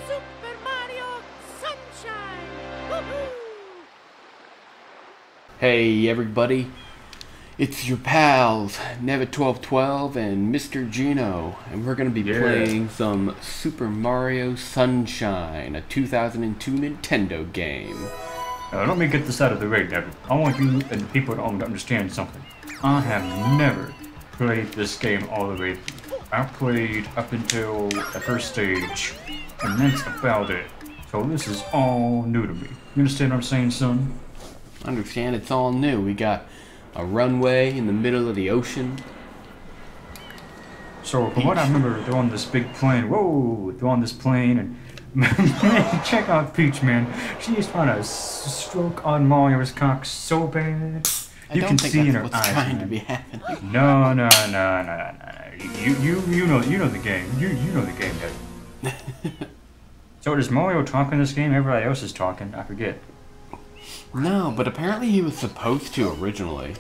Super Mario Sunshine! Woohoo! Hey everybody, it's your pals, Nev1212 and Mr. Gino, and we're going to be playing some Super Mario Sunshine, a 2002 Nintendo game. Let me get this out of the way, Devin. I want you and the people at home to understand something. I have never played this game all the way through. I played up until the first stage, and that's about it. So this is all new to me. You understand what I'm saying, son? Understand, it's all new. We got a runway in the middle of the ocean. So from what I remember, they're on this big plane. Whoa, they're on this plane, and man, check out Peach, man. She's trying to stroke on Mario's cock so bad. You can see in her eyes. Trying to be happening. No. You know the game. You know the game, Dad. So does Mario talk in this game? Everybody else is talking. I forget. No, but apparently he was supposed to originally.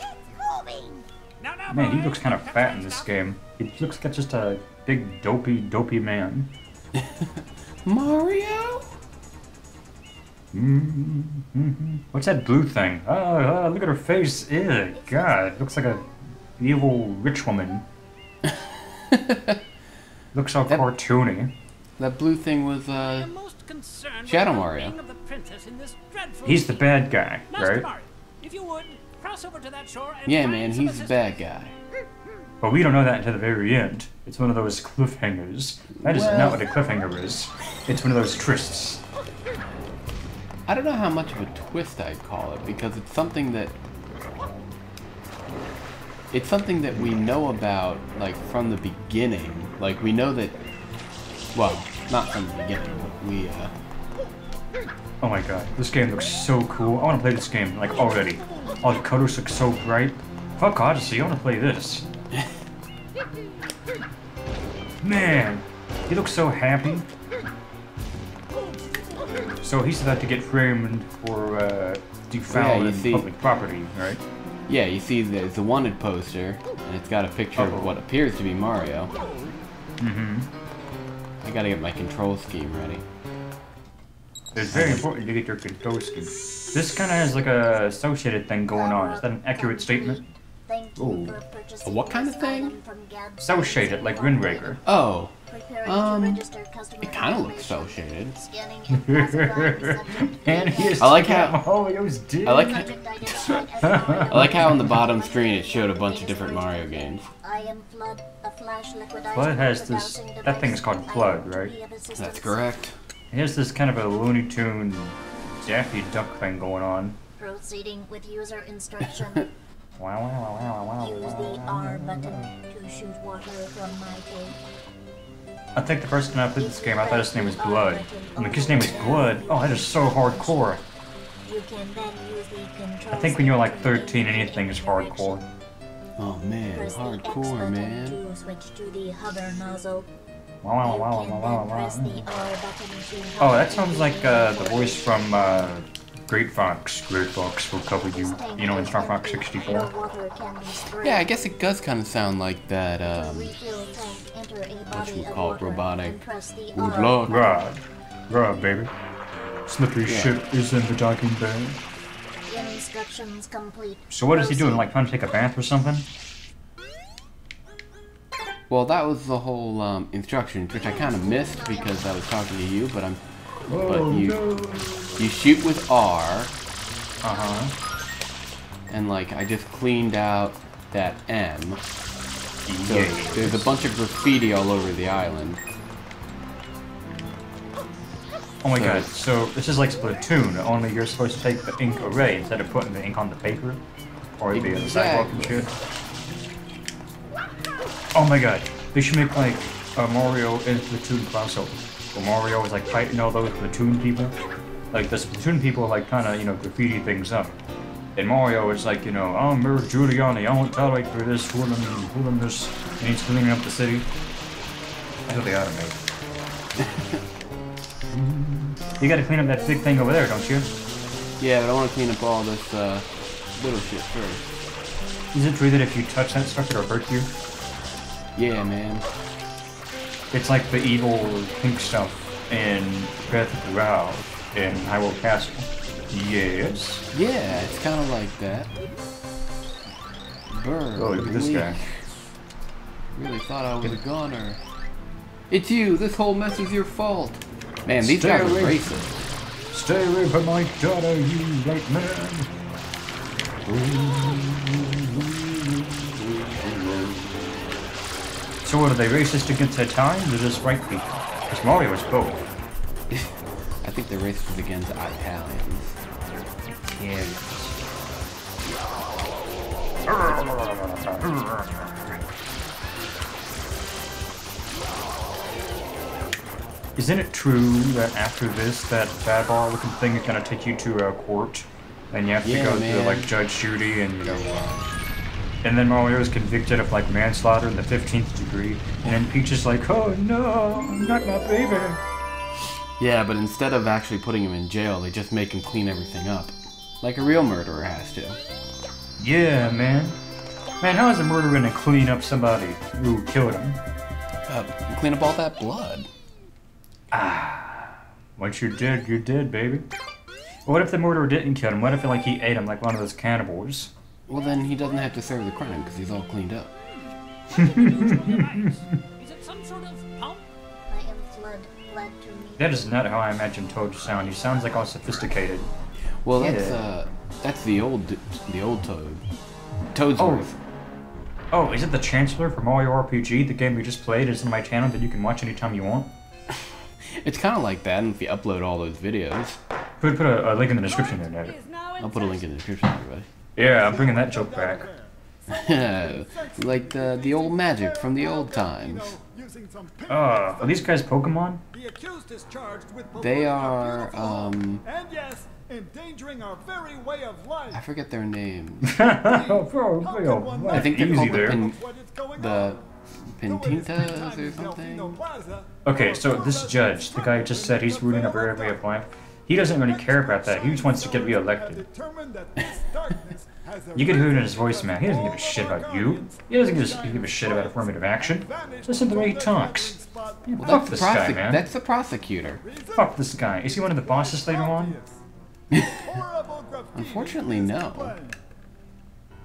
Man, he looks kind of fat in this game. He looks like just a big dopey man. Mario? What's that blue thing? Oh, look at her face. Ew, God, looks like a evil rich woman. Looks so cartoony. That blue thing was Shadow Mario. He's the bad guy, right? If you would, cross over to that shore and yeah, man, he's the bad guy. But we don't know that until the very end. It's one of those cliffhangers. That is not what a cliffhanger is. It's one of those twists. I don't know how much of a twist I'd call it, because it's something that we know about, like, from the beginning. Like, we know that, well, not from the beginning, but we, Oh my god, this game looks so cool. I want to play this game, like, already. All the colors look so bright. Fuck Odyssey, I want to play this. Man, he looks so happy. So he's about to get framed for defouling public property, right? Yeah, you see there's a wanted poster, and it's got a picture of what appears to be Mario. I gotta get my control scheme ready. It's very important to get your control scheme. This kind of has like a associated thing going on. Is that an accurate statement? Ooh. A what kind of thing? Cel-shaded, like Wind Waker. Oh. It kind of looks cel-shaded. And he is I like how on the bottom screen it showed a bunch of different Mario games. Flood has this. That thing is called Flood, right? That's correct. It has this kind of a Looney Tune Daffy Duck thing going on. Proceeding with user instruction. Wow. Use the R button to shoot water from my tape. I think the first time I played this game, I thought his name was Blood. I'm like, his name is Blood? Oh, that is so hardcore. You can then use the control. I think when you're like 13, anything is hardcore. Oh man, hardcore, man. To switch to the hover nozzle. Wow. Oh, that sounds like the voice from Great Fox. Great Fox will cover you, you know, in Star Fox 64. Yeah, I guess it does kind of sound like that, what you call it, robotic. Good luck. Rod, baby. Slippery ship is in the docking bay. Instructions complete. So what is he doing, like trying to take a bath or something? Well, that was the whole instructions, which I kind of missed because I was talking to you, but you shoot with R. And like I just cleaned out that M. So there's a bunch of graffiti all over the island. Oh my god, so this is like Splatoon, only you're supposed to take the ink away instead of putting the ink on the paper. Or it'd be on the sidewalk and shit. Oh my god, they should make like a Mario and Splatoon crossover. Where Mario is like fighting all those Splatoon people. Like the Splatoon people are like kinda, you know, graffiti things up. And Mario is like, you know, I'm Mayor Giuliani, I won't tolerate for this, fooling this, and he's cleaning up the city. That's what they ought to make. You gotta clean up that big thing over there, don't you? Yeah, but I want to clean up all this little shit first. Is it true that if you touch that stuff, it'll hurt you? Yeah, man. It's like the evil pink stuff in Breath of the Wild in Hyrule Castle. Yes. Yeah, it's kind of like that. Bird. Oh, look at this guy. Really thought I was a goner. It's you. This whole mess is your fault. Man, these guys are racist. Stay away from my daughter, you white man. So what, are they racist against Italians or just white people? Because Mario is both. I think they're racist against Italians. Yeah. Isn't it true that after this, that bad bar looking thing is gonna take you to a court, and you have to go to like Judge Judy, and and then Mario is convicted of like manslaughter in the 15th degree, and then Peach is like, oh no, not my baby. Yeah, but instead of actually putting him in jail, they just make him clean everything up, like a real murderer has to. Yeah, man. Man, how is a murderer gonna clean up somebody who killed him? Clean up all that blood. Once you're dead, baby. What if the murderer didn't kill him? What if like he ate him like one of those cannibals? Well, then he doesn't have to serve the crime because he's all cleaned up. Is it some sort of pump? I am blood to me. That is not how I imagine Toad to sound. He sounds like all sophisticated. Well, that's the old Toad. Toadsworth. Oh, is it the Chancellor for Mario RPG? The game we just played is on my channel that you can watch anytime you want. It's kind of like that, and if you upload all those videos. Put a link in the description there, Ned. I'll put a link in the description, everybody. Yeah, I'm bringing that joke back. Like the old magic from the old times. Are these guys Pokemon? They are, and yes, endangering our very way of life. I forget their names. I think they're easy called there. the Pintintas or something. Okay, so this judge, the guy just said he's ruining our very way of life. He doesn't really care about that. He just wants to get reelected. You can hear it in his voice, man. He doesn't give a shit about you. He doesn't give a shit about affirmative action. Listen to the way he talks. Man, fuck this guy, man. That's the prosecutor. Fuck this guy. Is he one of the bosses later on? Unfortunately, no.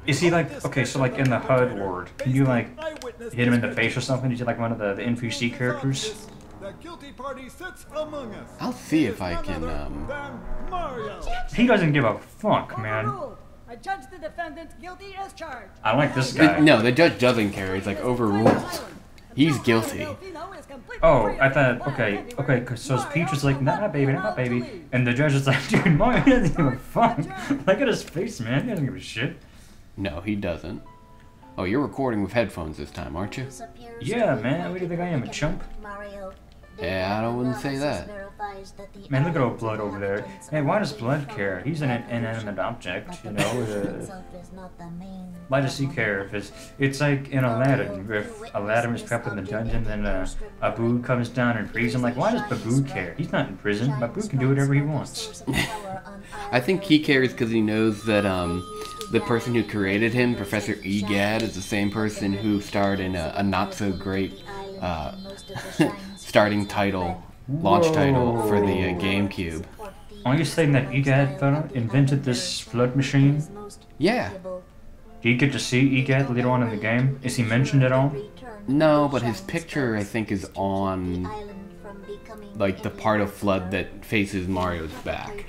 Is he like, okay, so like in the HUD ward, can you like hit him in the face or something? Is he like one of the NPC characters? I'll see if I can, He doesn't give a fuck, man. I judge the defendant guilty as charged. I like this guy. No, the judge doesn't care. He's like overruled. He's guilty. Oh, I thought, okay, so Peach was like, not my baby, not my baby. And the judge is like, dude, Mario doesn't give a fuck. Look at his face, man. He doesn't give a shit. No, he doesn't. Oh, you're recording with headphones this time, aren't you? Yeah, man. What do you think I am, a chump? Yeah, I wouldn't say that. Man, look at old Blood over there. Hey, why does Blood care? He's an inanimate object, you know? Why does he care? If it's like in Aladdin. If Aladdin was trapped in the dungeon, then Abu comes down and frees him. Like, why does Babu care? He's not in prison. Babu can do whatever he wants. I think he cares because he knows that the person who created him, Professor Egad, is the same person who starred in a not-so-great starting title, launch title for the GameCube. Are you saying that Egad fella invented this flood machine? Yeah. Do you get to see Egad later on in the game? Is he mentioned at all? No, but his picture, I think, is on, like, the part of Flood that faces Mario's back.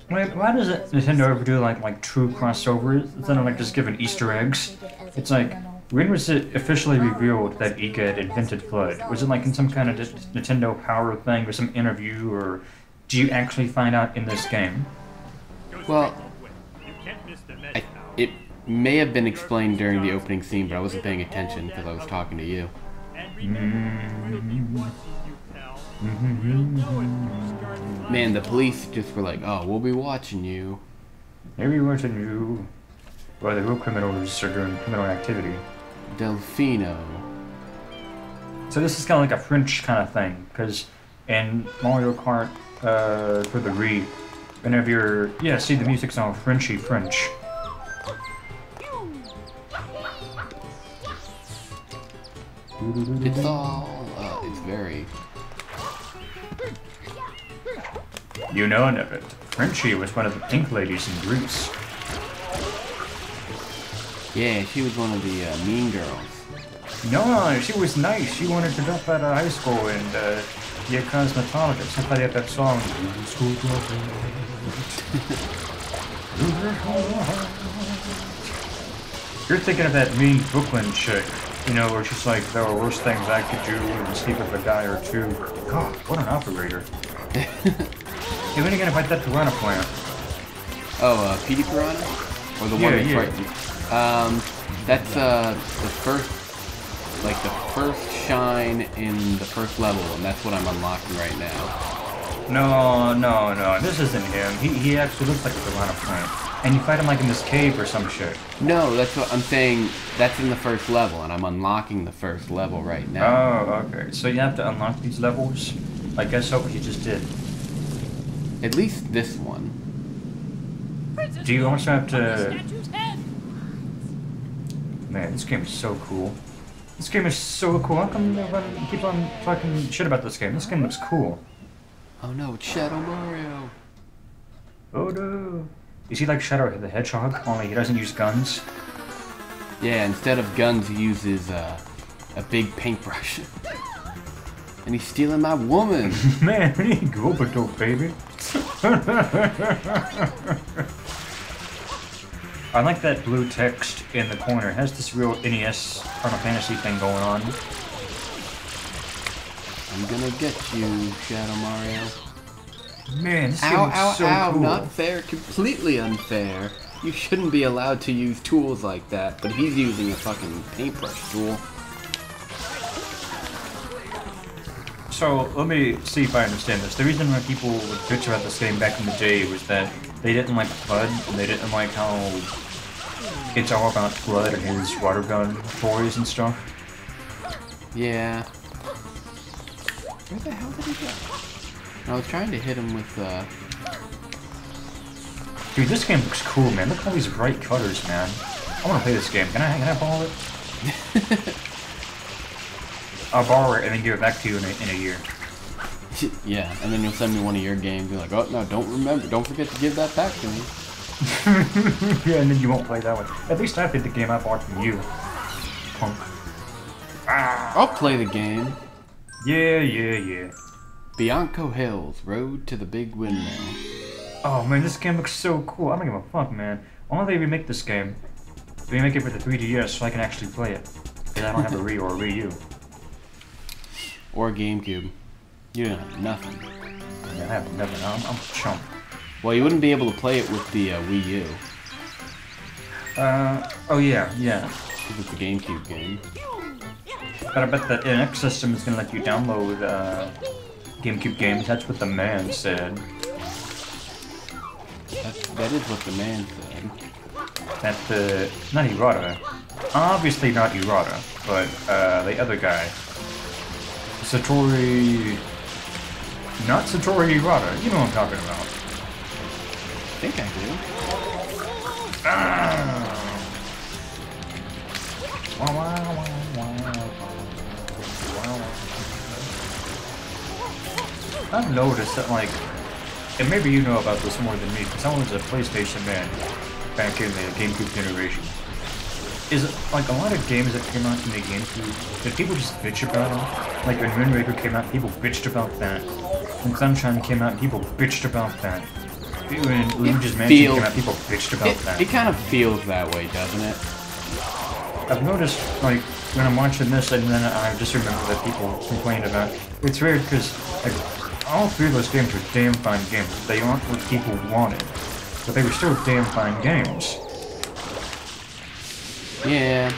Wait, why does Nintendo ever do, like true crossovers instead of, like, just giving Easter eggs? It's like, when was it officially revealed that Egad invented Flood? Was it, like, in some kind of Nintendo Power thing or some interview, or do you actually find out in this game? Well, it may have been explained during the opening scene, but I wasn't paying attention because I was talking to you. Man, the police just were like, oh, we'll be watching you. They'll be watching you. While the real criminals are doing criminal activity. Delfino. So this is kind of like a French kind of thing, because in Mario Kart for the Wii, whenever you're, yeah, see the music's all Frenchy French. It's all, it's very... You know of it. Frenchie was one of the pink ladies in Greece. Yeah, she was one of the mean girls. No, she was nice. She wanted to drop out of high school and be a cosmetologist. Somebody had that song. You're thinking of that mean Brooklyn chick, you know, where she's like, there are worse things I could do than sleep with a guy or two. God, what an operator. Hey, when are you gonna fight that piranha plant? Oh, PD Piranha? Or the one that's right? That's the first, like the first shine in the first level, and that's what I'm unlocking right now. No, this isn't him. He actually looks like a piranha plant. And you fight him like in this cave or some shit. No, that's what I'm saying. That's in the first level, and I'm unlocking the first level right now. Oh, okay. So you have to unlock these levels? I guess hope you just did. At least this one. Do you also have to... Man, this game is so cool. This game is so cool. How come everyone keep on talking shit about this game? This game looks cool. Oh no, it's Shadow Mario. Oh no. Is he like Shadow the Hedgehog, only he doesn't use guns? Yeah, instead of guns, he uses a big paintbrush. And he's stealing my woman. Man, he go dope, baby. I like that blue text in the corner. It has this real NES Final Fantasy thing going on. I'm gonna get you, Shadow Mario. Man, this game is so cool. Not fair, completely unfair. You shouldn't be allowed to use tools like that, but he's using a fucking paintbrush tool. So, let me see if I understand this. The reason why people would bitch about this game back in the day was that they didn't like blood, and they didn't like how it's all about blood and his water gun toys and stuff. Yeah. Where the hell did he go? I was trying to hit him with, Dude, this game looks cool, man. Look at all these bright colors, man. I want to play this game. Can I borrow it? I'll borrow it and then give it back to you in a year. Yeah, and then you'll send me one of your games. You're like, oh no, don't forget to give that back to me. Yeah, and then you won't play that one. At least I played the game I bought from you, punk. I'll play the game. Yeah. Bianco Hills, Road to the Big Windmill. Oh man, this game looks so cool. I don't give a fuck, man. Why don't they remake this game? Remake it for the 3DS so I can actually play it. Because I don't have a Wii or a Wii U. Or GameCube. You don't have nothing. I have nothing. I'm a chump. Well, you wouldn't be able to play it with the Wii U. Oh yeah. Because it's a GameCube game. But I bet the NX system is gonna let you download GameCube games. That's what the man said. That is what the man said. That not Irata. Obviously not Irata, but the other guy. Satori... Not Satori Irata. You know what I'm talking about. I think I do. I've noticed that, like, and maybe you know about this more than me, because I was a PlayStation man back in the GameCube generation. Is it, like, a lot of games that came out in the GameCube, did people just bitch about them? Like, when Wind Waker came out, people bitched about that. When Sunshine came out, people bitched about that. When Luigi's Mansion came out, people bitched about that. It kind of feels that way, doesn't it? I've noticed, like, when I'm watching this, and then I just remember that people complained about it. It's weird, because, like, all three of those games were damn fine games. They aren't what people wanted, but they were still damn fine games. Yeah.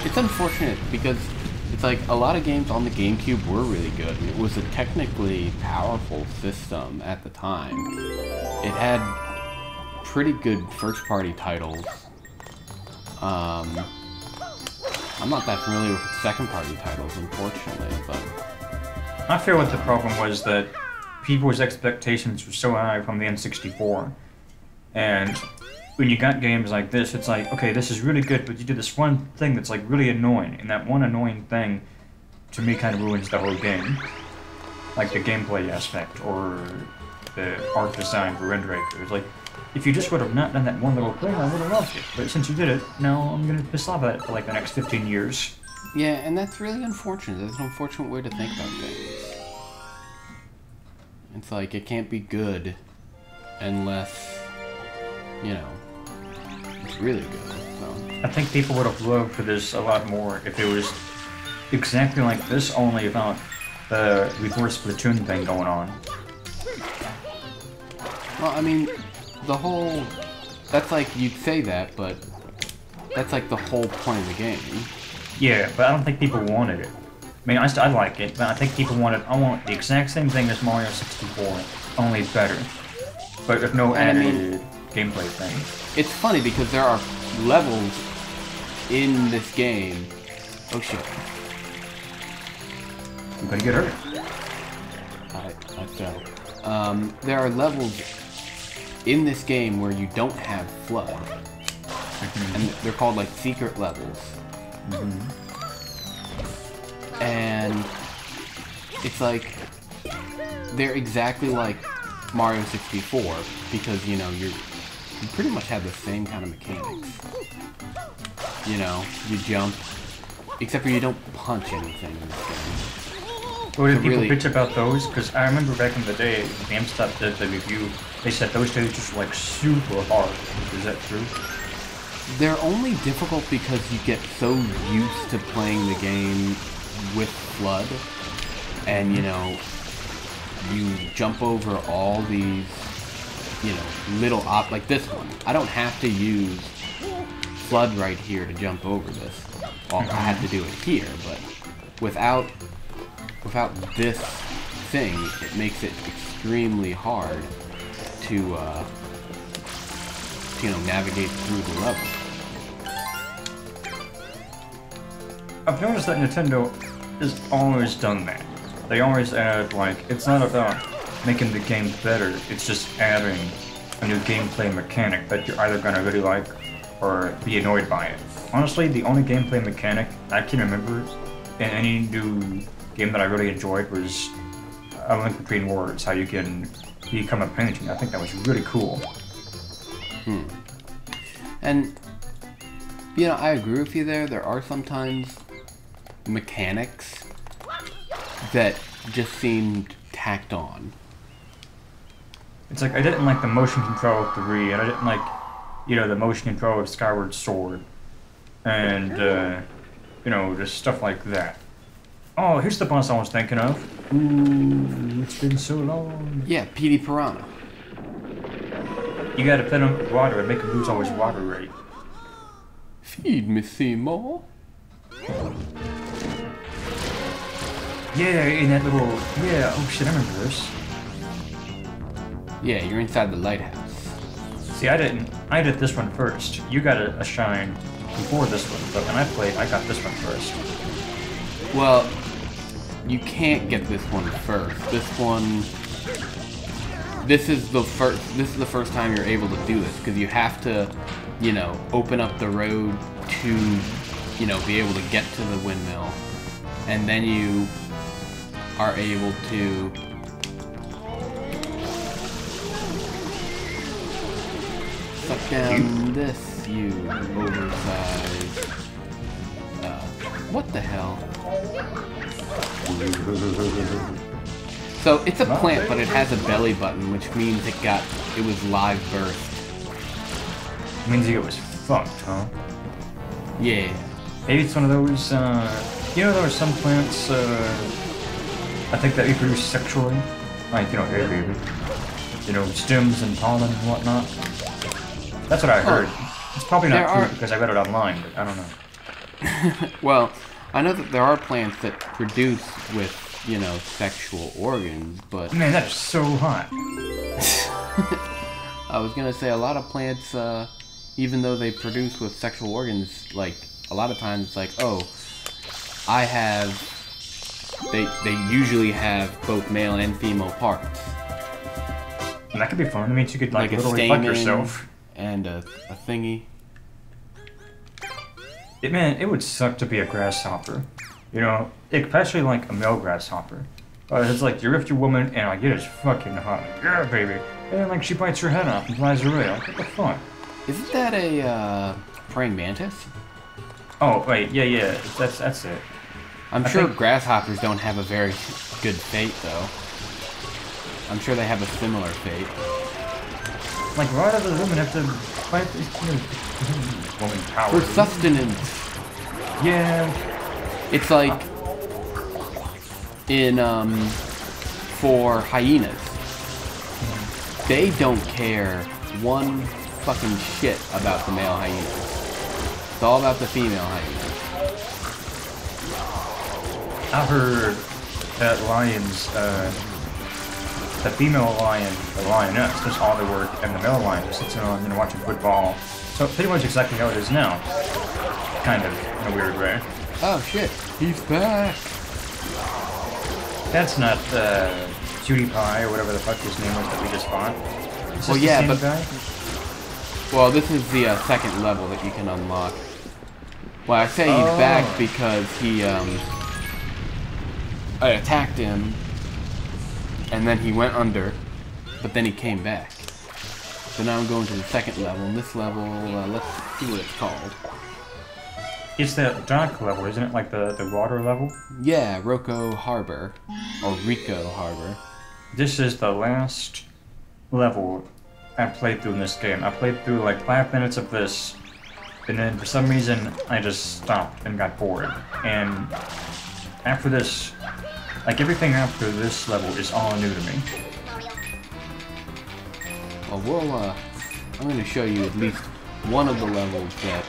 It's unfortunate, because it's like a lot of games on the GameCube were really good. It was a technically powerful system at the time. It had pretty good first-party titles. I'm not that familiar with second-party titles, unfortunately, but... I feel like the problem was that people's expectations were so high from the N64, and when you got games like this, it's like, okay, this is really good, but you did this one thing that's like really annoying, and that one annoying thing, to me, kind of ruins the whole game. Like the gameplay aspect, or the art design for rendering. It's like, if you just would have not done that one little thing, I would have loved it. But since you did it, now I'm gonna piss off at it for like the next 15 years. Yeah, and that's really unfortunate. That's an unfortunate way to think about things. It's like, it can't be good unless, you know, it's really good. So. I think people would have loved for this a lot more if it was exactly like this, only about the reverse Splatoon thing going on. Well, I mean, the whole... That's like, you'd say that, but that's like the whole point of the game. Yeah, but I don't think people wanted it. I mean, I like it, but I think people wanted... I want the exact same thing as Mario 64, only better. But with no added gameplay thing. It's funny because there are levels in this game... Oh shit. I'm gonna get hurt. I fell. There are levels in this game where you don't have FLUDD. And they're called like secret levels. And it's like, they're exactly like Mario 64 because, you know, you pretty much have the same kind of mechanics. You know, you jump, except for you don't punch anything in this game. What did people really... bitch about those? Because I remember back in the day, GameStop did the review, they said those days just like super hard. Is that true? They're only difficult because you get so used to playing the game with FLUDD, and you know, you jump over all these, you know, little like this one. I don't have to use FLUDD right here to jump over this. Well, I have to do it here, but without this thing, it makes it extremely hard to, you know, navigate through the level. I've noticed that Nintendo has always done that. They always add, like, it's not about making the game better, it's just adding a new gameplay mechanic that you're either gonna really like or be annoyed by it. Honestly, the only gameplay mechanic I can remember in any new game that I really enjoyed was A Link Between Worlds, how you can become a painting. I think that was really cool. And, you know, I agree with you there. There are sometimes mechanics that just seemed tacked on. It's like, I didn't like the motion control of 3, and I didn't like, you know, the motion control of Skyward Sword. And, you know, just stuff like that. Oh, here's the boss I was thinking of. Ooh, it's been so long. Yeah, Petey Piranha. You gotta feed him with water and make him lose all his water rate. Feed me, Seymour. Yeah, in that little... Yeah, oh shit, I remember this. Yeah, you're inside the lighthouse. See, I did this one first. You got a shine before this one, but when I played, I got this one first. Well, you can't get this one first. This is the first time you're able to do this, because you have to, you know, open up the road to, you know, be able to get to the windmill, and then you are able to suck down this, you oversized. What the hell? So it's a plant, but it has a belly button, which means it was live birthed. Means it was fucked, huh? Yeah. Maybe it's one of those, you know, there are some plants, I think that reproduce sexually. Like, you know, hey baby. You know, stems and pollen and whatnot. That's what I heard. It's probably not true because I read it online, but I don't know. Well, I know that there are plants that produce with, you know, sexual organs, but... Man, that's so hot. I was gonna say, a lot of plants, even though they produce with sexual organs, like, a lot of times it's like, oh, I have... They usually have both male and female parts. And that could be fun. It means you could, like a literally stamen fuck yourself. and a thingy. Man, it would suck to be a grasshopper. You know, especially like a male grasshopper. It's like you're with your woman and like it is fucking hot. Yeah, baby. And then like she bites your head off and flies away. Like, what the fuck? Isn't that a praying mantis? Oh wait, yeah. That's it. I'm sure grasshoppers don't have a very good fate though. I'm sure they have a similar fate. Like why do the women have to fight these woman power? For sustenance. Yeah. It's like in for hyenas. They don't care one fucking shit about the male hyena. It's all about the female hyena. I heard that lions, the female lion, the lioness, does all the work, and the male lion just sits around and watching football. So pretty much exactly how it is now. Kind of, in a weird way. Oh shit, he's back! That's not, Cutie Pie, or whatever the fuck his name was that we just fought. Is Well, this yeah, the but same guy? well, this is the second level that you can unlock. Well, I say he's back because he I attacked him, and then he went under, but then he came back. So now I'm going to the second level, and this level, let's see what it's called. It's that dock level, isn't it? Like the water level? Yeah, Roko Harbor, or Rico Harbor. This is the last level I played through in this game. I played through like 5 minutes of this, and then for some reason I just stopped and got bored. And after this, like everything after this level is all new to me. Well, I'm going to show you at least one of the levels that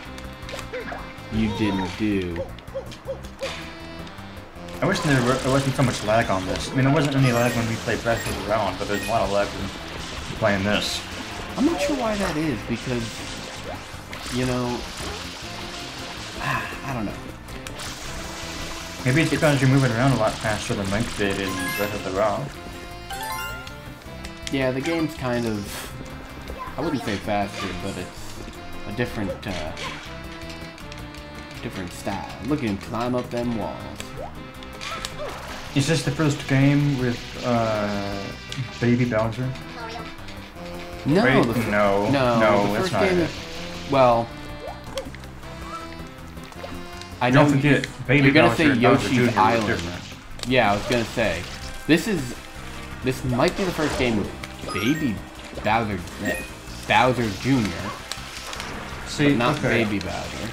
you didn't do. I wish there wasn't so much lag on this. I mean, there wasn't any lag when we played Breath of the Wild, but there's a lot of lag when playing this. I'm not sure why that is, because, you know, I don't know. Maybe it's because you're moving around a lot faster than Link did in Breath of the Wild. Yeah, the game's kind of, I wouldn't say faster, but it's a different style. Look at him climb up them walls. Is this the first game with Baby Bowser? No, Right? the No, the that's first not game it. is, well, I Don't know forget, Baby you're gonna Bowser say and Bowser Yoshi's Jr. were Island. different. Yeah, I was gonna say, this might be the first game with Baby Bowser Jr., See, but not okay. Baby Bowser.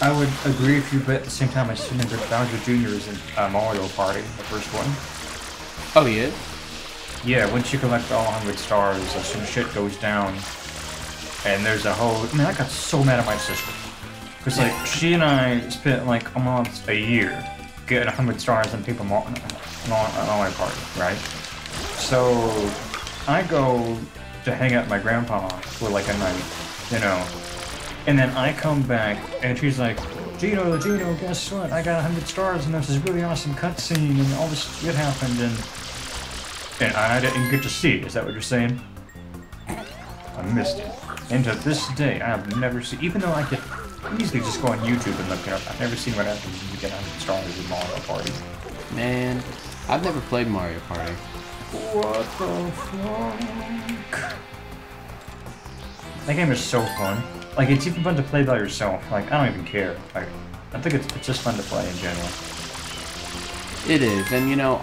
I would agree if you bet at the same time I remember Bowser Jr. is in Mario Party, the first one. Oh, he is? Yeah, once you collect all 100 stars, some shit goes down. And there's a whole... I mean, I got so mad at my sister. Because, like, she and I spent, like, almost a year getting 100 stars in Paper Mario Party, right? So, I go to hang out with my grandpa for, like, a night, you know. And then I come back, and she's like, Gino, guess what? I got 100 stars, and there's this really awesome cutscene, and all this shit happened, and I didn't get to see it. Is that what you're saying? I missed it. And to this day, I have never seen, even though I could easily just go on YouTube and look it up, I've never seen what happens when you get 100 stars in Mario Party. Man, I've never played Mario Party. What the fuck? That game is so fun. Like, it's even fun to play by yourself. Like, I don't even care. Like, I think it's just fun to play in general. It is, and you know,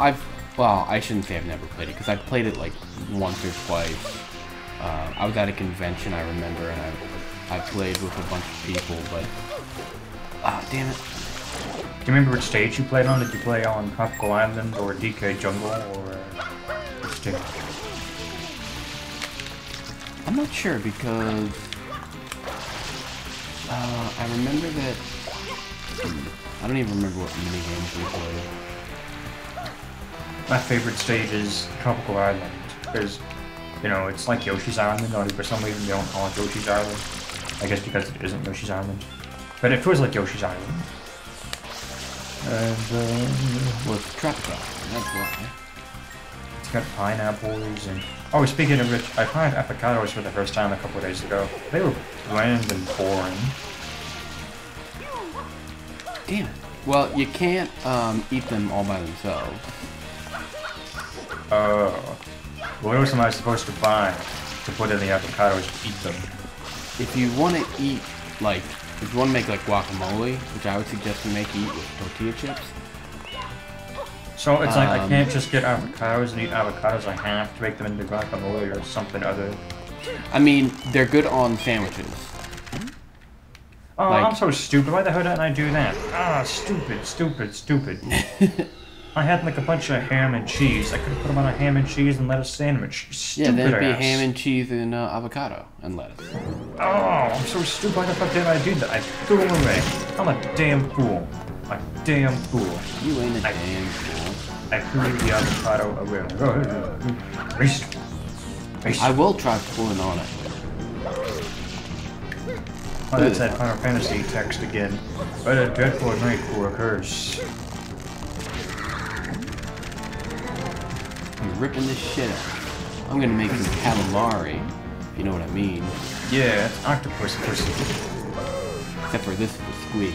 well, I shouldn't say I've never played it, because I've played it like once or twice. I was at a convention, I remember, and I played with a bunch of people, but... Ah, damn it. Do you remember which stage you played on? Did you play on Tropical Island, or DK Jungle, or which stage? I'm not sure, because... I remember that... I don't even remember what minigames we played. My favorite stage is Tropical Island, because, you know, it's like Yoshi's Island, only for some reason they don't call it Yoshi's Island. I guess because it isn't Yoshi's Island. But it feels like Yoshi's Island. And, Well, it's Tropical Island, that's why. It's got pineapples and... Oh, speaking of which, I tried avocados for the first time a couple of days ago. They were bland and boring. Damn it. Well, you can't eat them all by themselves. Oh. What else am I supposed to buy to put in the avocados to eat them? If you want to eat, like, if you want to make, like, guacamole, which I would suggest you make, eat with tortilla chips. So it's like I can't just get avocados and eat avocados, I have to make them into guacamole or something other. I mean, they're good on sandwiches. Oh, like, I'm so stupid. Why the hell didn't I do that? Ah, stupid, stupid, stupid. I had like a bunch of ham and cheese. I could have put them on a ham and cheese and lettuce sandwich. Stupid yeah, that'd be ass. ham and cheese and avocado and lettuce. Oh, I'm so stupid. Why the fuck did I do that? I threw them away. I'm a damn fool. A damn fool. You ain't a damn fool. I threw the avocado away. Waste. Waste. I will try pulling on it. Oh, that's that Final Fantasy text again. But a dreadful night for a curse. I'm ripping this shit up. I'm gonna make some calamari, if you know what I mean. Yeah, it's octopus pussy. Except for this was squid.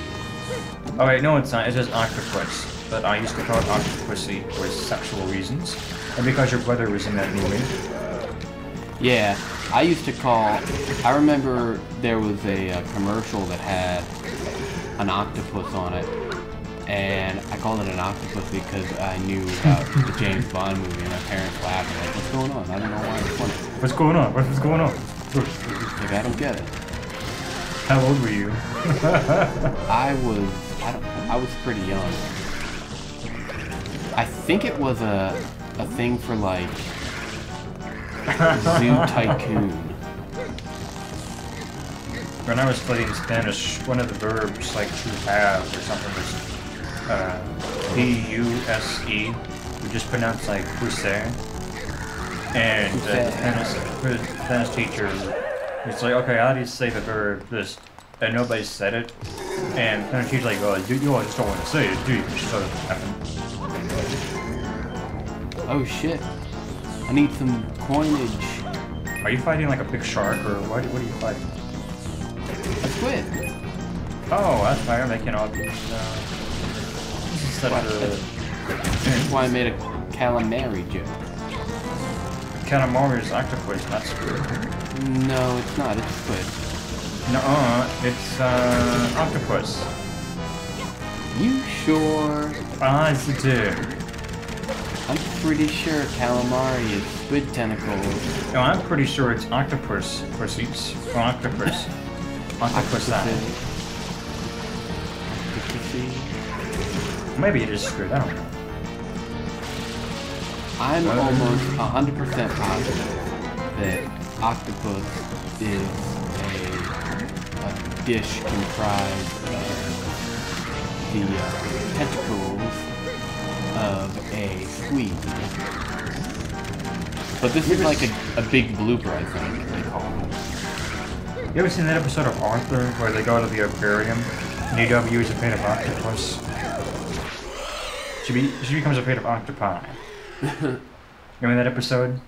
Oh wait, no it's not, it's just octopus. But I used to call it octopussy for sexual reasons. And because your brother was in that movie. Yeah, I used to call... I remember there was a commercial that had an octopus on it. And I called it an octopus because I knew about the James Bond movie and my parents laughed. Like, what's going on? I don't know why it's funny. What's going on? What's going on? Like, I don't get it. How old were you? I was pretty young. I think it was a thing for like Zoo Tycoon. When I was studying Spanish, one of the verbs like to have or something was P-U-S-E. We just pronounce like puse. And the Spanish teacher was like, okay, how do you say the verb this? And nobody said it. And the Spanish teacher's like, oh, you just don't want to say it, do you? Just sort of happen. Oh shit. I need some coinage. Are you fighting like a big shark or what are you fighting? A squid. Oh, that's fire making all these this is such That's why I made a calamari joke. Calamari is octopus, not squid. No, it's not. It's squid. No, it's octopus. You sure? I do. I'm pretty sure calamari is squid tentacles. No, I'm pretty sure it's octopus pussies. Or octopus. Octopus side. Maybe it is squid, I don't know. I'm almost 100% positive that octopus is a dish comprised of the tentacles of a squid. But this is like a big blooper, I think they call it. You ever seen that episode of Arthur where they go to the aquarium and EW is afraid of octopus? She becomes afraid of octopi. Remember that episode?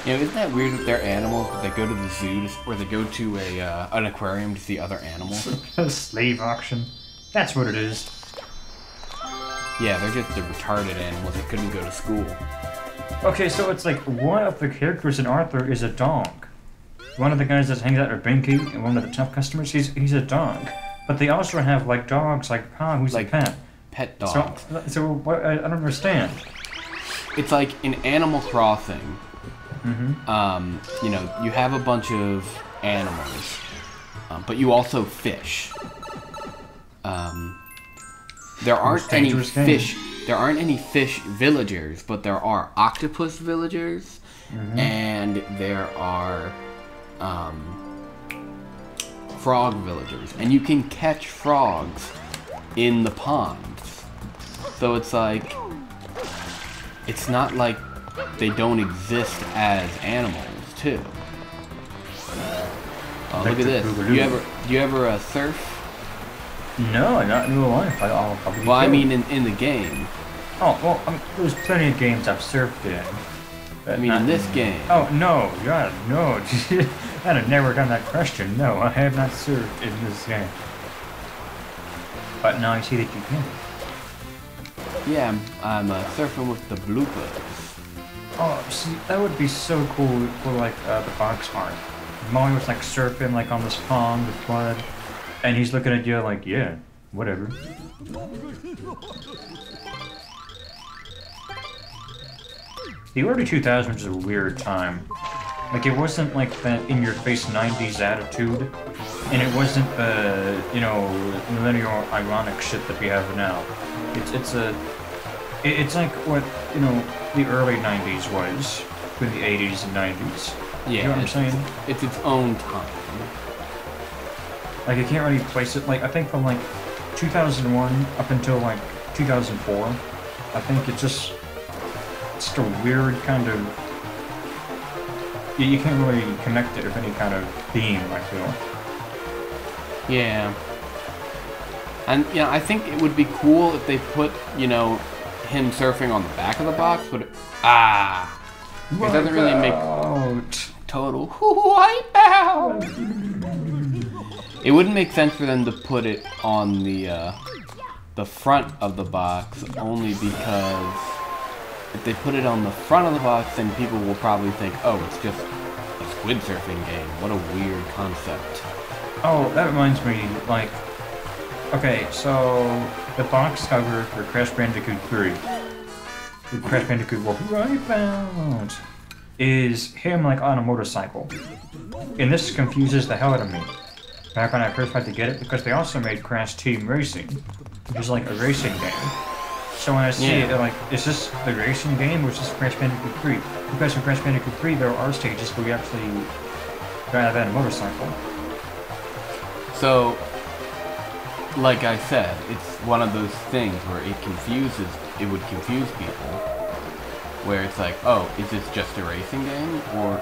You know, isn't that weird that they're animals, but they go to the zoo or they go to an aquarium to see other animals? A slave auction. That's what it is. Yeah, they're just the retarded animals that couldn't go to school. Okay, so it's like one of the characters in Arthur is a dog. One of the guys that hangs out at Binky and one of the tough customers, he's a dog. But they also have like dogs like Pa, who's like a pet. Pet dogs. So what, I don't understand. It's like in Animal Crossing. You know, you have a bunch of animals, but you also fish. There aren't any fish. There aren't any fish villagers, but there are octopus villagers, and there are frog villagers, and you can catch frogs in the ponds. So it's like, it's not like they don't exist as animals too. Oh, look at this. Do you ever surf? No, not in real life. I'll Well, I mean in the game. Oh, well, there's plenty of games I've surfed in. I mean, in this game. Oh, no, God, no. I'd have never done that question. No, I have not surfed in this game. But now I see that you can. Yeah, I'm surfing with the bloopers. Oh, see, that would be so cool for, like, the box art. Mario was, like, surfing, like, on this pond with blood. And he's looking at you like, yeah, whatever. The early 2000s was a weird time. Like, it wasn't like that in-your-face 90s attitude, and it wasn't the, you know, millennial ironic shit that we have now. It's like what, you know, the early 90s was, between the 80s and 90s. Yeah, you know what I'm saying? It's its own time. Like, I can't really place it, like, I think from, like, 2001 up until, like, 2004, I think it's just a weird kind of... You can't really connect it with any kind of theme, I feel. Yeah. And, you know, I think it would be cool if they put, you know, him surfing on the back of the box, but... It doesn't really make... Total wipe out! It wouldn't make sense for them to put it on the front of the box, only because if they put it on the front of the box, then people will probably think, oh, it's just a squid surfing game. What a weird concept. Oh, that reminds me, like... Okay, so... The box cover for Crash Bandicoot 3, Crash Bandicoot Wipeout, is him, like, on a motorcycle. And this confuses the hell out of me. Back when I first tried to get it, because they also made Crash Team Racing, which is like a racing game. So when I see it, like, is this the racing game or is this Crash Bandicoot 3? Because in Crash Bandicoot 3, there are stages where you actually drive on a motorcycle. So, like I said, it's one of those things where it would confuse people. Where it's like, oh, is this just a racing game? Or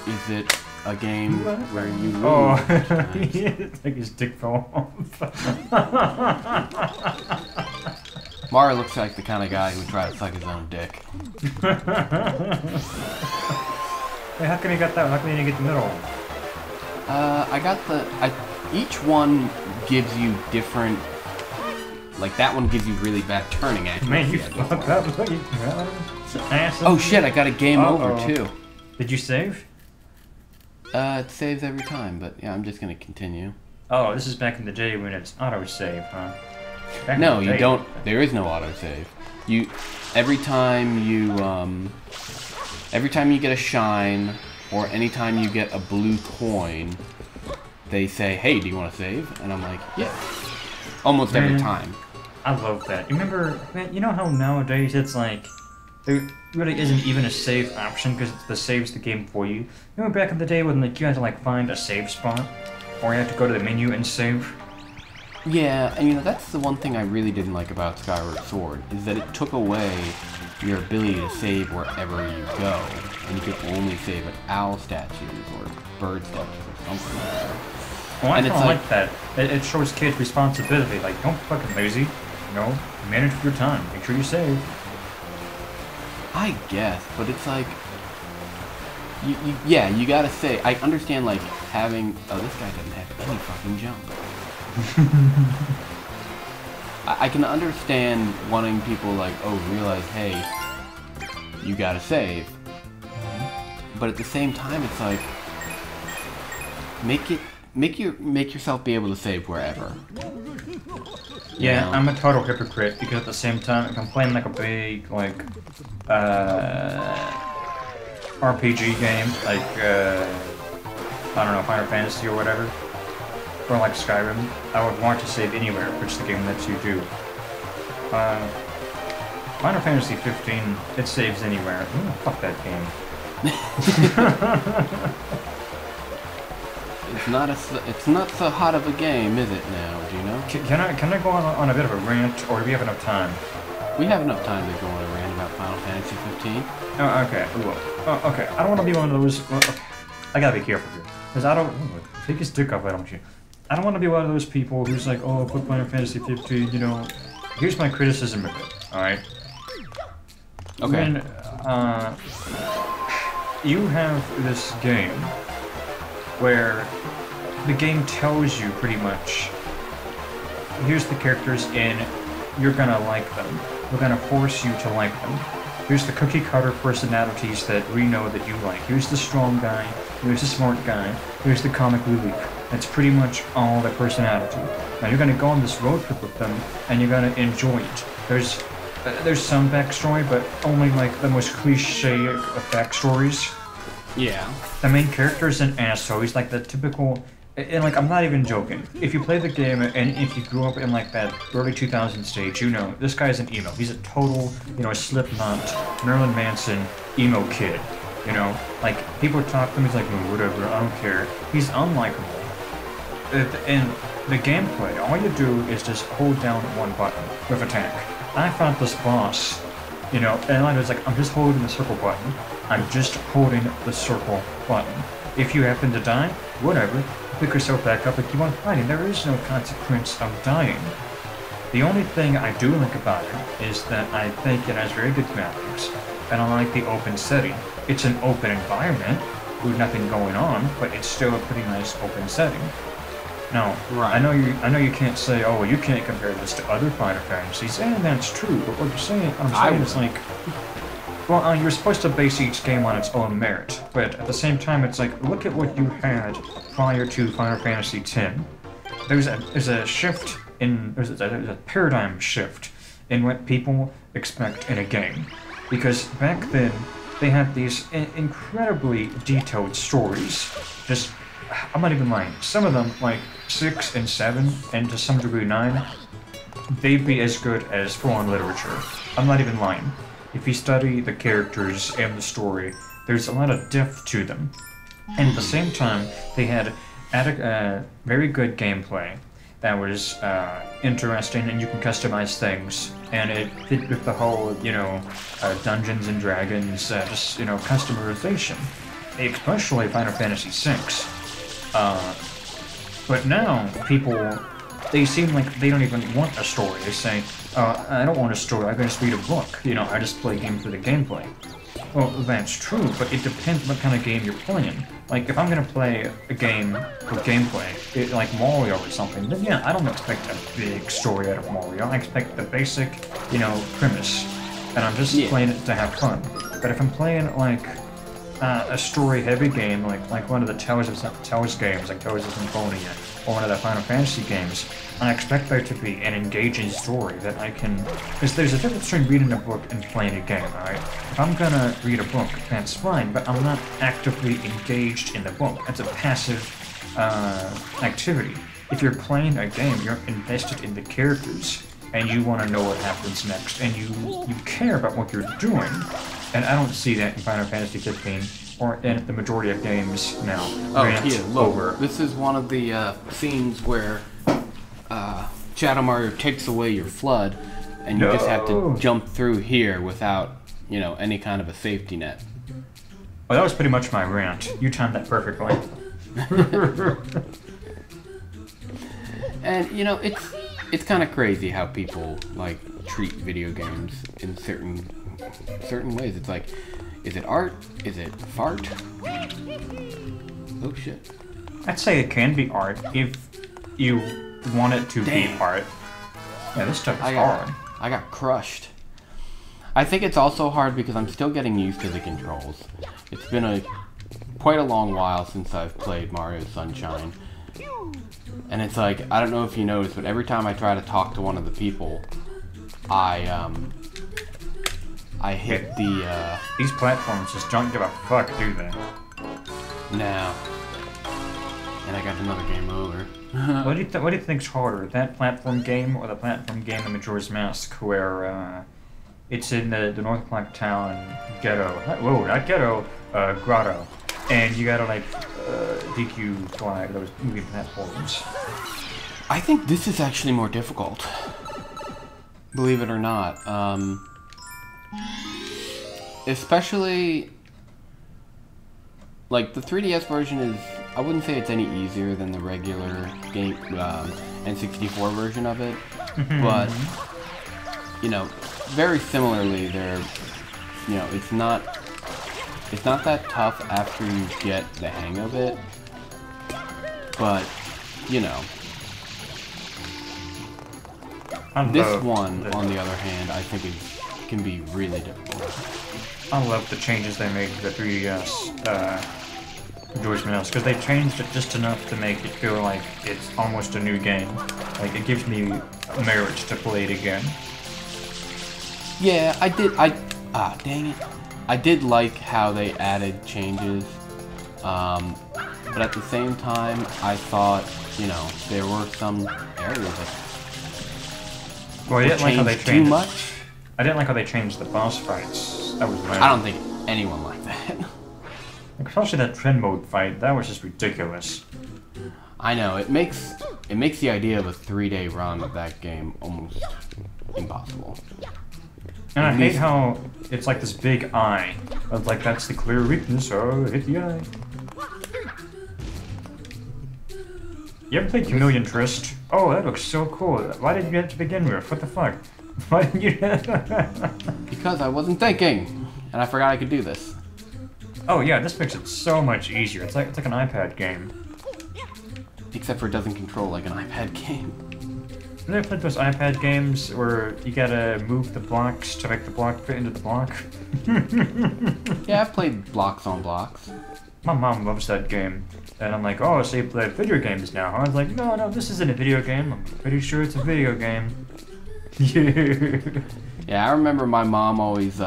is it a game where you lose? Oh, like his dick fell off. Mario looks like the kind of guy who would try to suck his own dick. Hey, how can you get that? How can you get the middle? I got each one gives you different... Like, that one gives you really bad turning accuracy. Man, you fucked up. Oh shit, I got a game over too. Did you save? It saves every time, but yeah, I'm just gonna continue. Oh, this is back in the day when it's auto-save, huh? No, you don't. There is no autosave. Every time you get a shine, or anytime you get a blue coin, they say, "Hey, do you want to save?" And I'm like, "Yeah." Almost every time. I love that. You remember, man? You know how nowadays it's like there really isn't even a save option because the saves the game for you. You remember back in the day when like you had to like find a save spot, or you had to go to the menu and save. Yeah, and you know, that's the one thing I really didn't like about Skyward Sword, is that it took away your ability to save wherever you go, and you could only save at owl statues or bird statues or something like that. Well, I kind of like that. It shows kids responsibility, like, don't be fucking lazy, you know, manage your time, make sure you save. I guess, but it's like, yeah, you gotta say, I understand, like, having, oh, this guy doesn't have any fucking jump. I can understand wanting people like, oh, realize, hey, you gotta save. But at the same time, it's like, make yourself be able to save wherever. Yeah, I'm a total hypocrite because at the same time, if I'm playing like a big like RPG game, like I don't know, Final Fantasy or whatever. Or like Skyrim, I would want to save anywhere, which the game lets you do. Final Fantasy 15, it saves anywhere. Ooh, fuck that game. It's not so hot of a game, is it now? Do you know? Can I go on a bit of a rant, or do we have enough time? We have enough time to go on a rant about Final Fantasy 15. Oh, okay. Oh, okay. I don't want to be one of those. Well, okay. I gotta be careful here, because I don't. Take his dick off, why don't you? I don't want to be one of those people who's like, oh, put Final Fantasy 15, you know. Here's my criticism of it, alright? Okay. When you have this game where the game tells you pretty much, here's the characters and you're gonna like them. We're gonna force you to like them. Here's the cookie cutter personalities that we know that you like. Here's the strong guy, here's the smart guy, here's the comic relief. That's pretty much all the personality. Now you're gonna go on this road trip with them and you're gonna enjoy it. There's some backstory, but only like the most cliche of backstories. Yeah. The main character's an asshole. He's like the typical, and like I'm not even joking. If you play the game and if you grew up in like that early 2000s stage, you know this guy's an emo. He's a total, Slipknot, Marilyn Manson emo kid. You know, like people talk to him, he's like, "Oh, whatever, I don't care." He's unlikable. And the gameplay, all you do is just hold down one button with attack. I fought this boss, and I was like, I'm just holding the circle button. I'm just holding the circle button. If you happen to die, whatever, pick yourself back up and keep on fighting. There is no consequence of dying. The only thing I do like about it is that I think it has very good graphics, and I like the open setting. It's an open environment with nothing going on, but it's still a pretty nice open setting. Now, right. I know you can't say, oh, well, you can't compare this to other Final Fantasies, and that's true. But what I'm saying is like, well, you're supposed to base each game on its own merit, but at the same time, it's like, look at what you had prior to Final Fantasy X. There's a shift there's a paradigm shift in what people expect in a game, because back then they had these incredibly detailed stories. Just, I'm not even lying. Some of them, like 6 and 7, and to some degree 9, they'd be as good as full-on literature. I'm not even lying. If you study the characters and the story, there's a lot of depth to them. And at the same time, they had very good gameplay that was interesting, and you can customize things. And it fit with the whole, Dungeons and Dragons, customization. Especially Final Fantasy VI. But now, people, they seem like they don't even want a story. They say, I don't want a story, I can just read a book. I just play a game for the gameplay. Well, that's true, but it depends what kind of game you're playing. Like, if I'm gonna play a game for gameplay, like Mario or something, then yeah, I don't expect a big story out of Mario. I expect the basic, premise. And I'm just playing it to have fun. But if I'm playing, like, a story-heavy game, like one of the Tales games, like Tales of Symphonia, or one of the Final Fantasy games, I expect there to be an engaging story that I can... Because there's a difference between reading a book and playing a game, alright? If I'm gonna read a book, that's fine, but I'm not actively engaged in the book. That's a passive activity. If you're playing a game, you're invested in the characters, and you want to know what happens next, and you care about what you're doing. And I don't see that in Final Fantasy 15, or in the majority of games now. Oh, here, look. This is one of the scenes where Shadow Mario takes away your flood, and you just have to jump through here without, any kind of a safety net. Well, that was pretty much my rant. You timed that perfectly. And, it's kind of crazy how people, like, treat video games in certain ways. It's like, is it art? Is it fart? Oh shit. I'd say it can be art if you want it to be art. Yeah, this stuff is hard. I got crushed. I think it's also hard because I'm still getting used to the controls. It's been quite a long while since I've played Mario Sunshine. And it's like, I don't know if you noticed, but every time I try to talk to one of the people, I hit the, These platforms just don't give a fuck, do they? No. And I got another game over. What do you think's harder, that platform game or the platform game in Majora's Mask, where it's in the North Clock Town ghetto? Whoa, not ghetto, grotto. And you gotta, like, DQ fly those moving platforms. I think this is actually more difficult. Believe it or not. Especially, like, the 3DS version is, I wouldn't say it's any easier than the regular game, N64 version of it, but, very similarly, they're you know, it's not that tough after you get the hang of it, but, you know. This one, on the other hand, I think can be really difficult. I love the changes they made to the 3DS Joy-Con mouse, because they changed it just enough to make it feel like it's almost a new game. Like, it gives me merit to play it again. Yeah, dang it. I did like how they added changes, but at the same time, I thought, you know, there were some areas that well, I didn't like how they changed too much. I didn't like how they changed the boss fights. That was mad. I don't think anyone liked that. Especially that trend mode fight, that was just ridiculous. I know, it makes the idea of a 3-day run of that game almost impossible. And I hate how it's like this big eye. Of like, that's the clear weakness, so hit the eye. You ever played Chameleon Trist? Oh, that looks so cool. Why did you get it to begin with? What the fuck? Why didn't you... Because I wasn't thinking, and I forgot I could do this. Oh yeah, this makes it so much easier. It's like an iPad game. Except for it doesn't control like an iPad game. Have you ever played those iPad games where you gotta move the blocks to make the block fit into the block? Yeah, I've played blocks on blocks. My mom loves that game. And I'm like, oh, so you play video games now, huh? I was like, no, this isn't a video game. I'm pretty sure it's a video game. Yeah, I remember my mom always,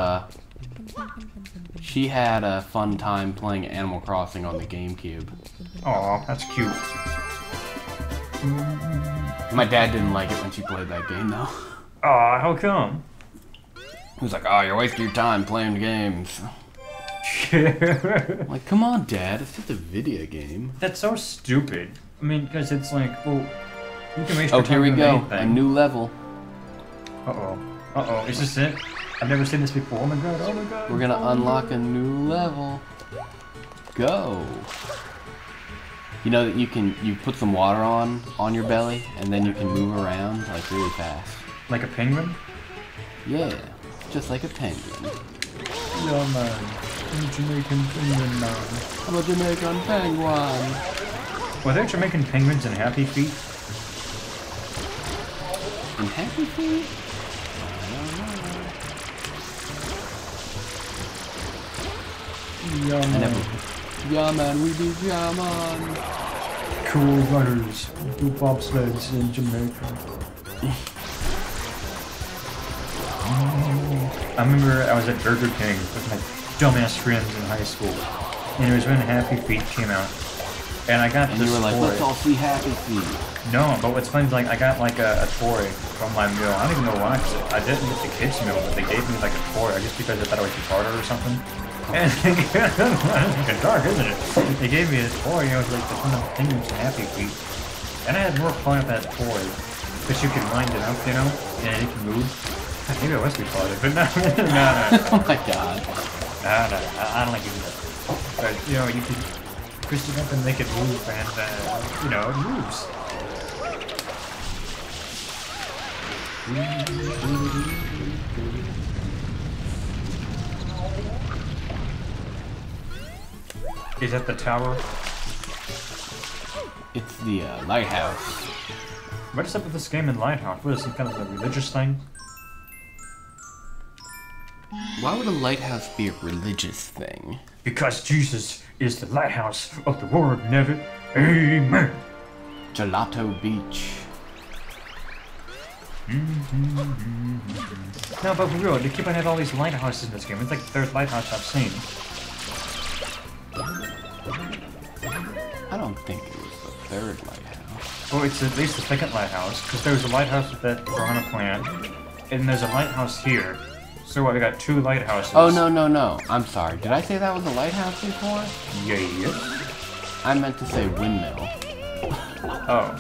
she had a fun time playing Animal Crossing on the GameCube. Aw, that's cute. My dad didn't like it when she played that game, though. Aw, how come? He was like, oh, you're wasting your time playing games. Like, come on, Dad, it's just a video game. That's so stupid. I mean, because it's like, well, you can waste your time here we go, anything. a new level. Uh-oh, is this it? I've never seen this before. Oh my god, oh my god. We're gonna unlock a new level. Go. You know that you put some water on your belly, and then you can move around, like, really fast. Like a penguin? Yeah, just like a penguin. Yeah, man. I'm a Jamaican penguin, man. I'm a Jamaican penguin. Were there Jamaican penguins in Happy Feet? In Happy Feet? Yeah, man. Yeah, man, we do, yeah, man. Cool runners do bobsleds in Jamaica. I remember I was at Burger King with my dumbass friends in high school, and it was when Happy Feet came out, and I got And this you were like, toy. let's all see Happy Feet. No, but what's funny is like I got like a toy from my meal. I don't even know why, 'cause I didn't get the kids meal, but they gave me like a toy, I guess because they thought I was retarded or something. And it's dark, isn't it? They gave me this toy, and I was like, the fun of penguins and Happy Feet. And I had more fun with that toy, because you can wind it up, you know, and it can move. Maybe I was retarded, but no. Oh my god. I don't like using that. But, you know, you can twist it up and make it move, and, you know, it moves. Is that the tower? It's the lighthouse. What is up with this game in Lighthouse? What is it, kind of a religious thing? Why would a lighthouse be a religious thing? Because Jesus is the lighthouse of the world, Neville. Amen. Gelato Beach. No, but for real, they keep on having all these lighthouses in this game. It's like the third lighthouse I've seen. I don't think it was the third lighthouse. Well, it's at least the second lighthouse, because there's a lighthouse with that piranha plant, and there's a lighthouse here. So what, we got two lighthouses. Oh, no. I'm sorry. Did I say that was a lighthouse before? Yeah. I meant to say windmill. Oh.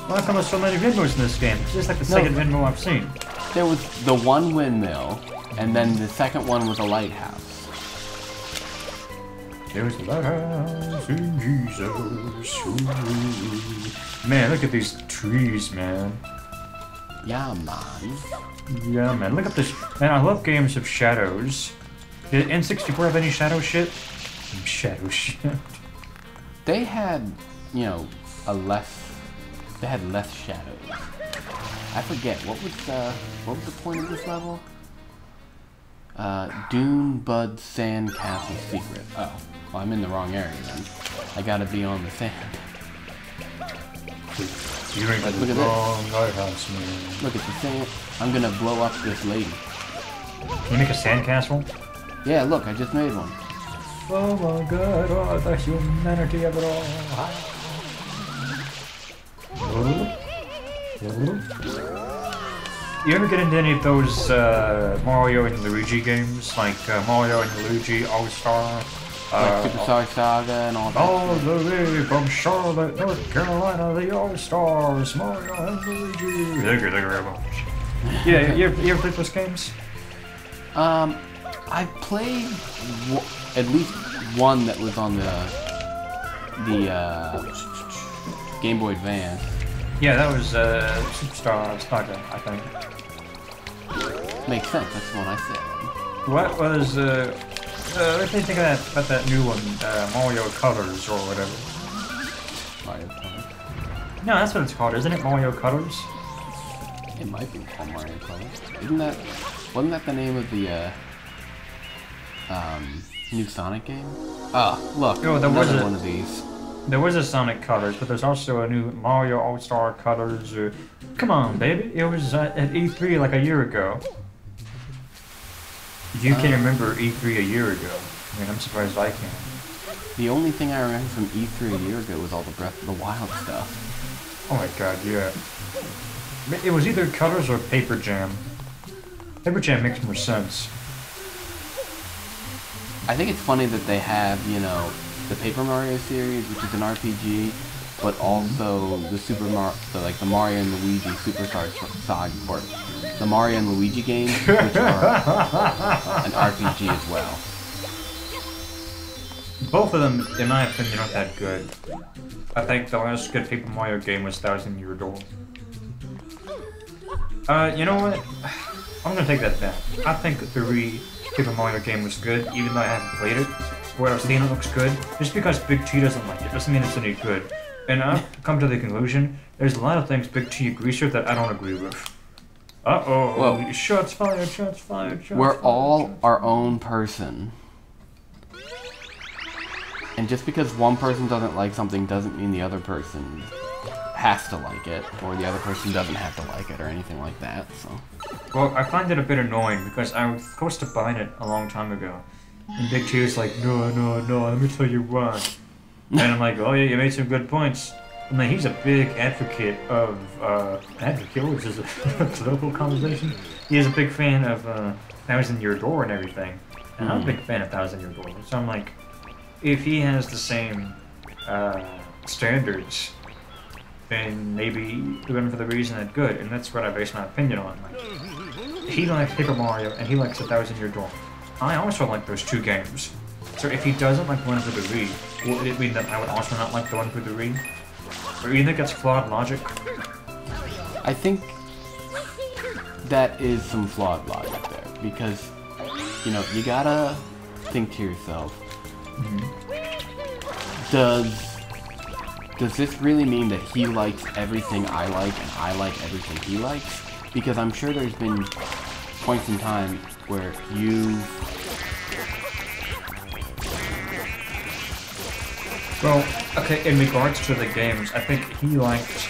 Well, how come there's so many windmills in this game? It's just like the second windmill I've seen. There was the one windmill, and then the second one was a lighthouse. There's the lighthouse in Jesus. Ooh. Man, look at these trees, man. Yeah, man. Yeah, man. Look at this. Man, I love games of shadows. Did N64 have any shadow shit? Shadow shit. They had, you know, they had less shadows. I forget, what was the point of this level? Dune Bud Sand Castle Secret. Oh, well, I'm in the wrong area then. I gotta be on the sand. You're in the wrong lighthouse, man. Look at the sand. I'm gonna blow up this lady. Can you make a sandcastle? Yeah, look, I just made one. Oh my god, oh, the humanity of it all. You ever get into any of those Mario and Luigi games? Like Mario and Luigi All-Star? Like Superstar Saga and all that. All the way from Charlotte, North Carolina, the All-Stars, Mario and Luigi. Thank you very much. Yeah, you ever played those games? I played at least one that was on the Game Boy Advance. Yeah, that was Superstar Saga, I think. Makes sense. That's the one I said. What was what do you think of about that new one, Mario Colors or whatever? Mario Colors. No, that's what it's called, isn't it? Mario Colors. It might be called Mario Colors. Wasn't that the name of the new Sonic game? Oh, look, Oh, there was another one of these. There was a Sonic Colors, but there's also a new Mario All-Star Colors. Come on, baby. It was at E3 like a year ago. You can remember E3 a year ago. I mean, I'm surprised I can. The only thing I remember from E3 a year ago was all the Breath of the Wild stuff. Oh my god, yeah. It was either Colors or Paper Jam. Paper Jam makes more sense. I think it's funny that they have, you know, the Paper Mario series, which is an RPG, but also the the Mario and Luigi Superstar Saga, or the Mario and Luigi games, which are an RPG as well. Both of them, in my opinion, aren't that good. I think the last good Paper Mario game was Thousand Year Door. You know what? I'm gonna take that back. I think the Paper Mario game was good, even though I haven't played it. What I've seen, it looks good. Just because Big T doesn't like it doesn't mean it's any good. And I've come to the conclusion, there's a lot of things Big T agrees with that I don't agree with. Uh-oh, well, shots fired, shots fired, shots we're fired, all our own person. And just because one person doesn't like something doesn't mean the other person has to like it, or the other person doesn't have to like it, or anything like that, so. Well, I find it a bit annoying, because I was close to buying it a long time ago. And Big T was like, no, let me tell you why. And I'm like, oh yeah, you made some good points. And then he's a big advocate of, advocate, which is a political conversation. He is a big fan of, Thousand Year Door and everything. And I'm a big fan of Thousand Year Door. So I'm like, if he has the same, standards, then maybe we're going for the reason that good. And that's what I base my opinion on. Like, he likes Paper Mario, and he likes a Thousand Year Door. I also like those two games. So if he doesn't like one for the Wii, would it mean that I would also not like the one for the Wii? Or do you think that's flawed logic? I think that is some flawed logic there, because, you know, you gotta think to yourself, does this really mean that he likes everything I like and I like everything he likes? Because I'm sure there's been points in time where you... Well, okay, in regards to the games, I think he liked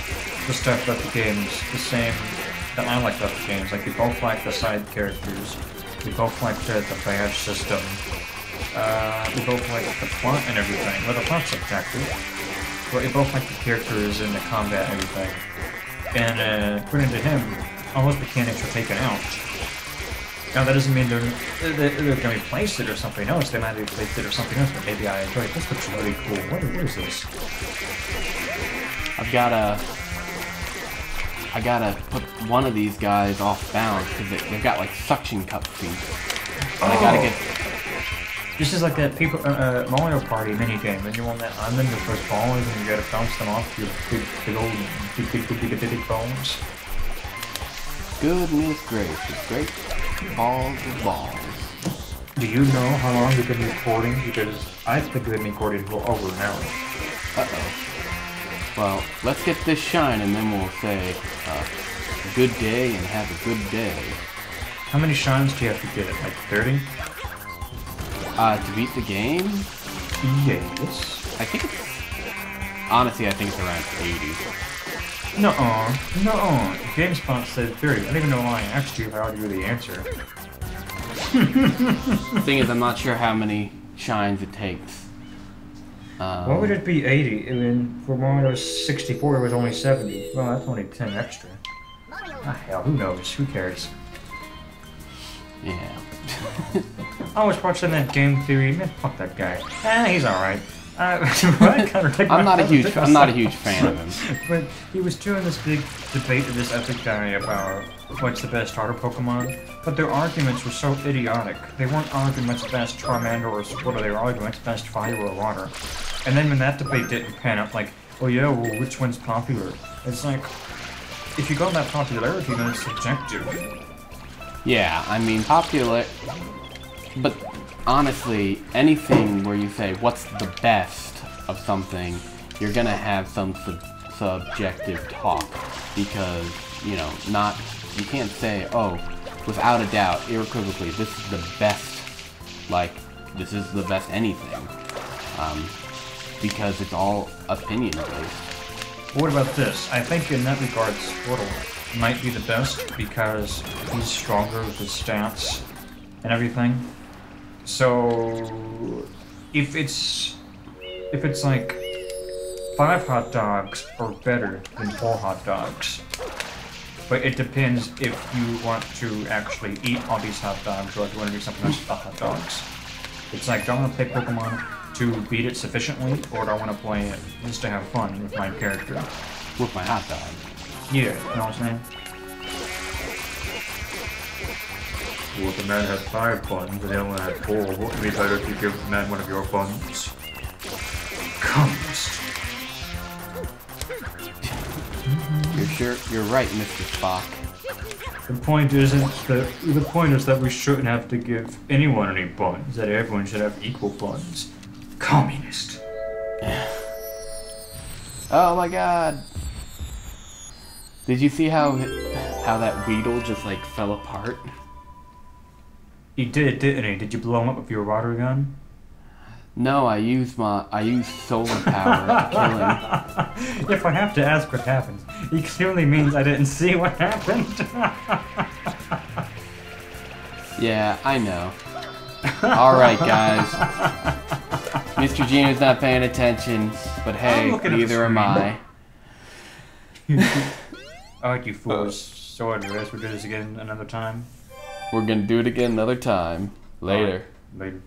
the stuff about the games the same that I like about the games. Like, we both like the side characters, we both like the badge system, we both like the plot and everything. Well, the plot's subjective, but we both like the characters and the combat and everything. And, according to him, all those mechanics are taken out. Now, that doesn't mean they're going to replace it or something else. They might replace it or something else, but maybe I enjoy it. This looks really cool. What is this? I gotta put one of these guys off balance, because they've got, like, suction cup feet. And I gotta get... This is like that Mario Party minigame, and you want that island with those balls, and you gotta bounce them off your big balls. Goodness gracious, great balls of balls. Do you know how long we've been recording? Because I think we've been recording for over an hour. Uh-oh. Well, let's get this shine and then we'll say good day and have a good day. How many shines do you have to get? Like 30? To beat the game? Yes. I think it's... Honestly, I think it's around 80. Nuh-uh. Nuh-uh. GameSpot said 30. I don't even know why I asked you if I already knew the answer. The thing is, I'm not sure how many shines it takes. Why would it be 80? I mean, for Mario 64 it was only 70. Well, that's only 10 extra. Ah, hell, who knows? Who cares? Yeah. I was watching that Game Theory. Man, fuck that guy. He's alright. I'm not a huge fan of him. But he was doing this big debate with this epic guy about what's the best starter Pokemon. But their arguments were so idiotic. They weren't arguing what's the best Charmander or Squirtle. They were arguing what's the best fire or water. And then when that debate didn't pan out, like, oh yeah, well, which one's popular? It's like, if you go on that popularity, then it's subjective. Yeah, I mean, popular... But honestly, anything where you say, what's the best of something, you're gonna have some subjective talk. Because, you know, you can't say, oh, without a doubt, unequivocally, this is the best, like, this is the best anything. Because it's all opinion-based. What about this? I think in that regard, Squirtle might be the best because he's stronger with his stats and everything. So if it's like 5 hot dogs or better than 4 hot dogs. But it depends if you want to actually eat all these hot dogs or if you want to do something else with the hot dogs. It's like, do I want to play Pokemon to beat it sufficiently, or do I want to play it just to have fun with my character? With my hot dog. Yeah, you know what I'm saying? Well, if the man has 5 buns and the other one has 4, wouldn't it be better if you give the man one of your buns? Communist. You're right, Mr. Spock. The point is that we shouldn't have to give anyone any buns, that everyone should have equal buns. Communist. Oh my god! Did you see how that Weedle just like fell apart? He did, didn't he? Did you blow him up with your water gun? No, I used solar power to kill him. If I have to ask what happened, he clearly means I didn't see what happened. Yeah, I know. Alright, guys. Mr. Gino's not paying attention, but hey, neither am I. Alright, you fools. So I guess we'll do this again another time. We're gonna do it again another time. Later. Later.